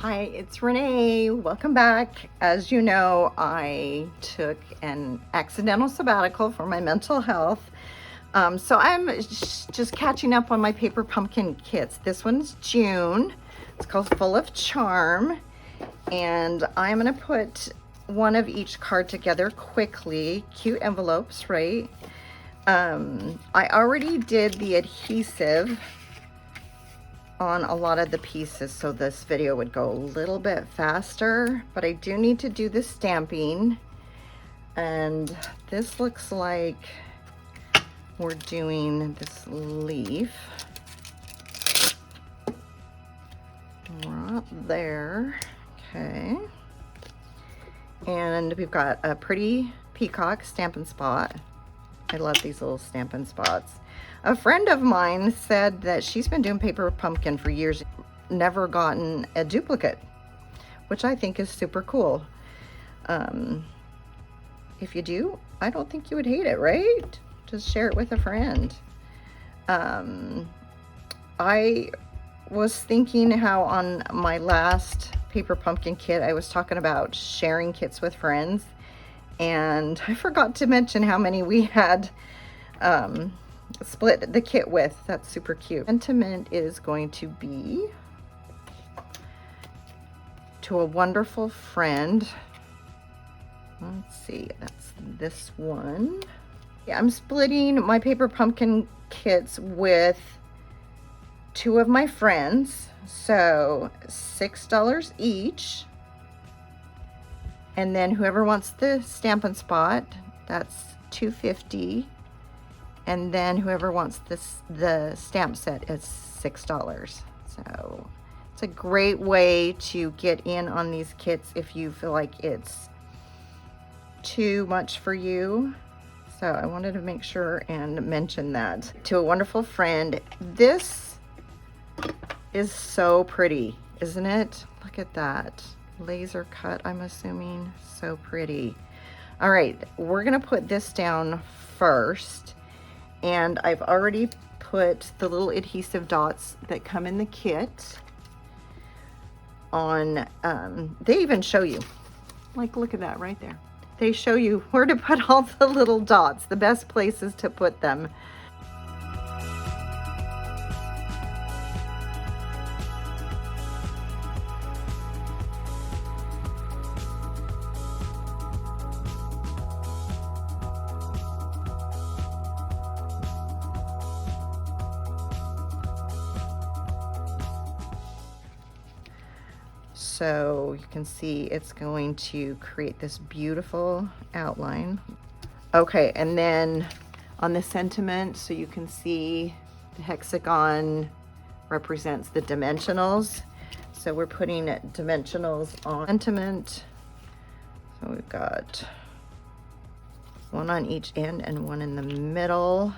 Hi, it's Renee. Welcome back. As you know, I took an accidental sabbatical for my mental health. So I'm just catching up on my paper pumpkin kits. This one's June. It's called Full of Charm. And I'm going to put one of each card together quickly. Cute envelopes, right? I already did the adhesive on a lot of the pieces, so this video would go a little bit faster, but I do need to do the stamping. And this looks like we're doing this leaf right there. Okay, and we've got a pretty peacock Stampin' Spot. I love these little Stampin' Spots. A friend of mine said that she's been doing paper pumpkin for years, never gotten a duplicate, which I think is super cool. If you do, I don't think you would hate it, right? Just share it with a friend. I was thinking how on my last paper pumpkin kit, I was talking about sharing kits with friends, and I forgot to mention how many we had split the kit with. That's super cute. Sentiment is going to be to a wonderful friend. Let's see, that's this one. Yeah, I'm splitting my paper pumpkin kits with two of my friends, so $6 each. And then whoever wants the Stampin' Spot, that's $2.50. And then whoever wants the stamp set is $6. So it's a great way to get in on these kits if you feel like it's too much for you. So I wanted to make sure and mention that. To a wonderful friend. This is so pretty, isn't it? Look at that. Laser cut, I'm assuming. So pretty. All right, we're gonna put this down first. And I've already put the little adhesive dots that come in the kit on, they even show you, like, look at that right there. They show you where to put all the little dots, the best places to put them. So you can see it's going to create this beautiful outline. Okay, and then on the sentiment, so you can see the hexagon represents the dimensionals. So we're putting dimensionals on sentiment. So we've got one on each end and one in the middle.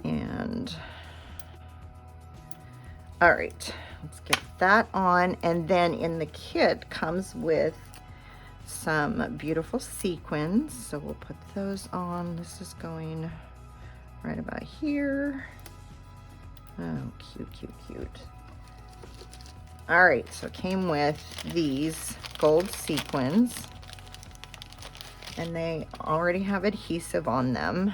And all right, let's get that on. And then in the kit comes with some beautiful sequins. So we'll put those on. This is going right about here. Oh, cute, cute, cute. All right, so it came with these gold sequins, and they already have adhesive on them.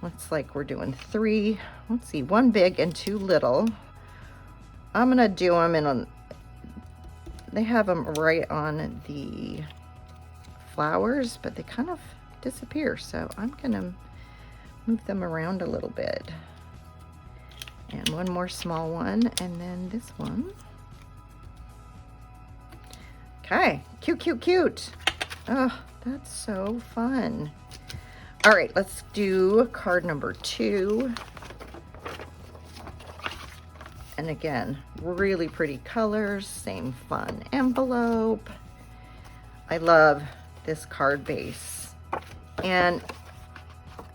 Looks like we're doing three. Let's see, one big and two little. I'm gonna do them in they have them right on the flowers, but they kind of disappear. So I'm gonna move them around a little bit. And one more small one, and then this one. Okay, cute, cute, cute. Oh, that's so fun. All right, let's do card number 2. And again, really pretty colors, same fun envelope. I love this card base. And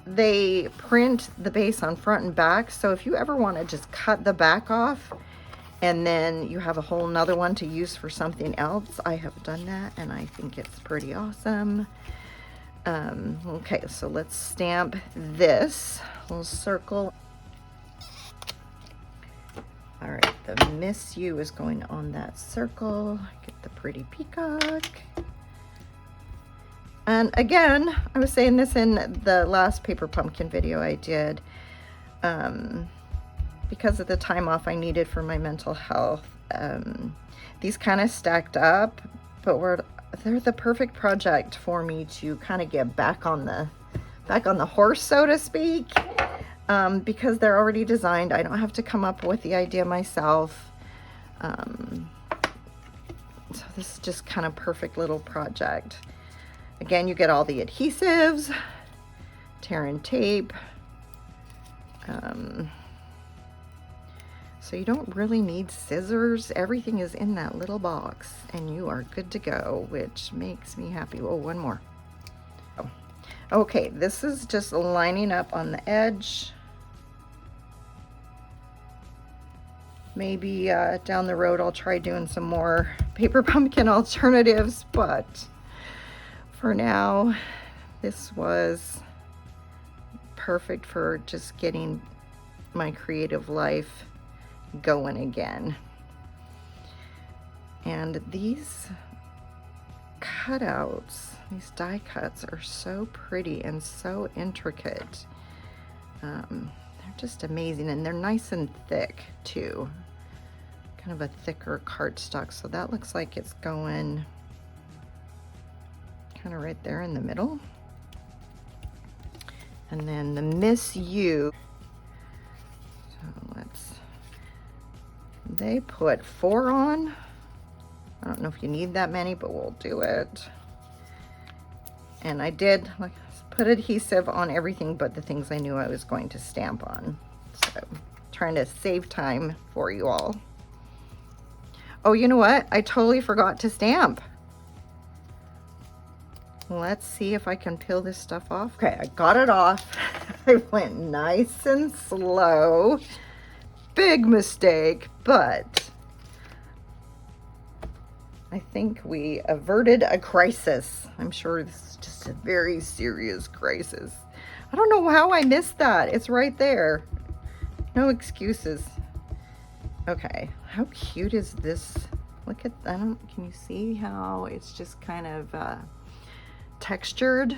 they print the base on front and back, so if you ever want to just cut the back off and then you have a whole nother one to use for something else, I have done that and I think it's pretty awesome. Okay, so let's stamp this little circle. All right, the Miss You is going on that circle. Get the pretty peacock. And again, I was saying this in the last paper pumpkin video I did, because of the time off I needed for my mental health. These kind of stacked up, but they're the perfect project for me to kind of get back on the horse, so to speak. Because they're already designed. I don't have to come up with the idea myself. So this is just kind of perfect little project. Again, you get all the adhesives, tear and tape. So you don't really need scissors. Everything is in that little box and you are good to go, which makes me happy. Oh, one more. Oh. Okay, this is just lining up on the edge. Maybe down the road I'll try doing some more paper pumpkin alternatives, but for now this was perfect for just getting my creative life going again. And these cutouts, these die cuts are so pretty and so intricate. They're just amazing, and they're nice and thick too. Kind of a thicker cardstock, so that looks like it's going kind of right there in the middle. And then the Miss You, so they put 4 on. I don't know if you need that many, but we'll do it. And I did put adhesive on everything but the things I knew I was going to stamp on. So trying to save time for you all. Oh, you know what? I totally forgot to stamp. Let's see if I can peel this stuff off. Okay, I got it off. I went nice and slow. Big mistake, but I think we averted a crisis. I'm sure this is just a very serious crisis. I don't know how I missed that. It's right there. No excuses. Okay, how cute is this? Look at, can you see how it's just kind of textured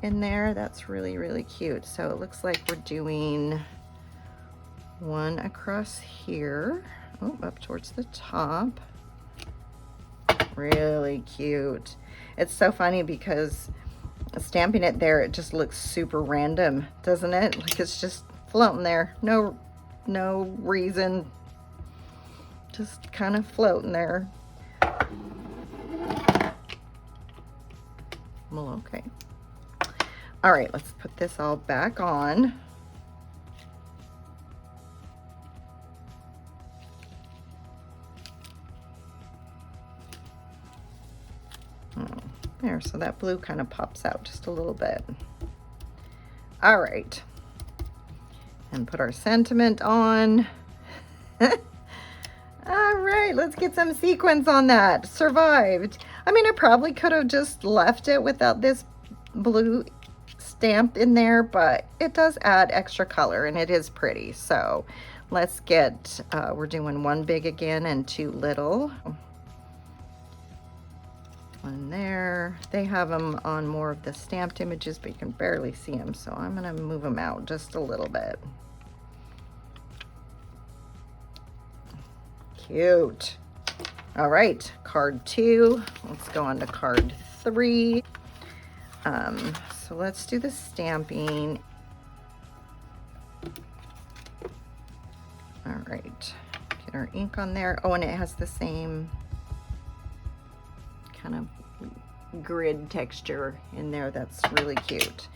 in there? That's really, really cute. So it looks like we're doing one across here. Oh, up towards the top. Really cute. It's so funny because stamping it there, it just looks super random, doesn't it? Like it's just floating there. No reason. Just kind of floating there. Well, okay. All right, let's put this all back on. There, so that blue kind of pops out just a little bit. All right, and put our sentiment on. All right, let's get some sequins on that. Survived. I mean, I probably could have just left it without this blue stamp in there, but it does add extra color and it is pretty. So let's get, we're doing 1 big again and 2 little. One there. They have them on more of the stamped images, but you can barely see them. So I'm going to move them out just a little bit. Cute. All right, card 2. Let's go on to card 3. So let's do the stamping. All right, get our ink on there. Oh, and it has the same kind of grid texture in there. That's really cute.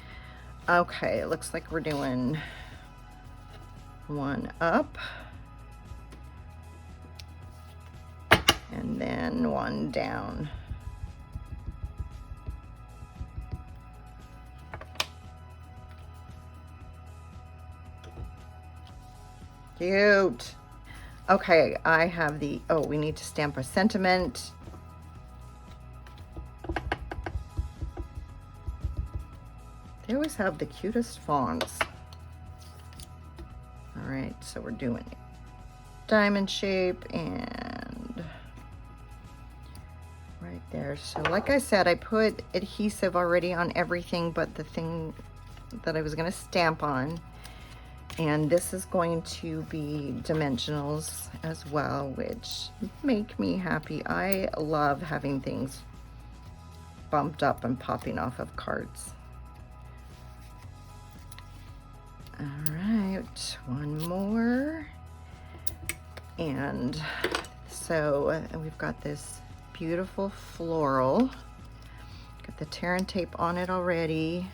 Okay, it looks like we're doing 1 up and then 1 down. Cute. Okay, I have the, oh, we need to stamp a sentiment. They always have the cutest fonts. All right, so we're doing diamond shape and right there. So like I said, I put adhesive already on everything but the thing that I was going to stamp on. And this is going to be dimensionals as well, which make me happy. I love having things bumped up and popping off of cards. All right, one more. And so we've got this beautiful floral. Got the tear and tape on it already.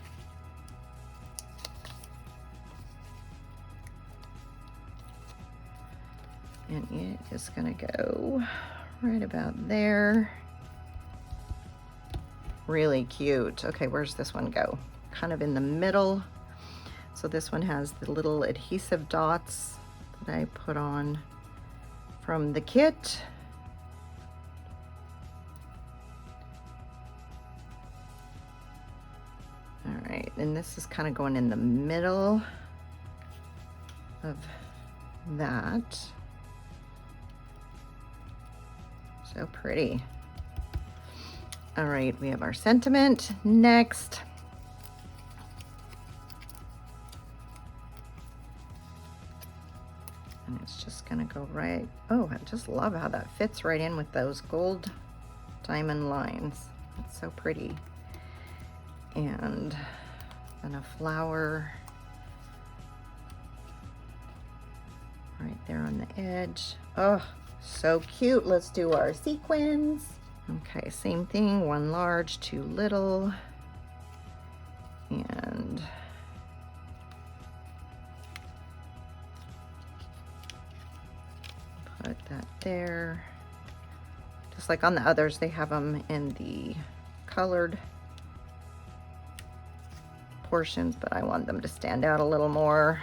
And it is gonna go right about there. Really cute. Okay, where's this one go? Kind of in the middle. So this one has the little adhesive dots that I put on from the kit. All right, and this is kind of going in the middle of that. So pretty. All right, we have our sentiment next. And it's just gonna go right. Oh, I just love how that fits right in with those gold diamond lines. That's so pretty. And then a flower right there on the edge. Oh, so cute. Let's do our sequins. Okay, same thing, one large, two little, and put that there. Just like on the others, they have them in the colored portions, but I want them to stand out a little more.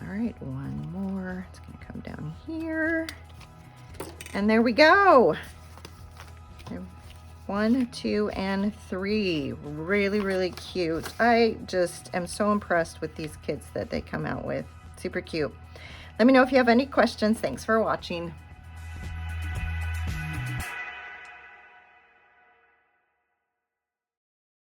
All right, one more. It's gonna come down here. And there we go. 1, 2, and 3. Really, really cute. I just am so impressed with these kits that they come out with. Super cute. Let me know if you have any questions. Thanks for watching.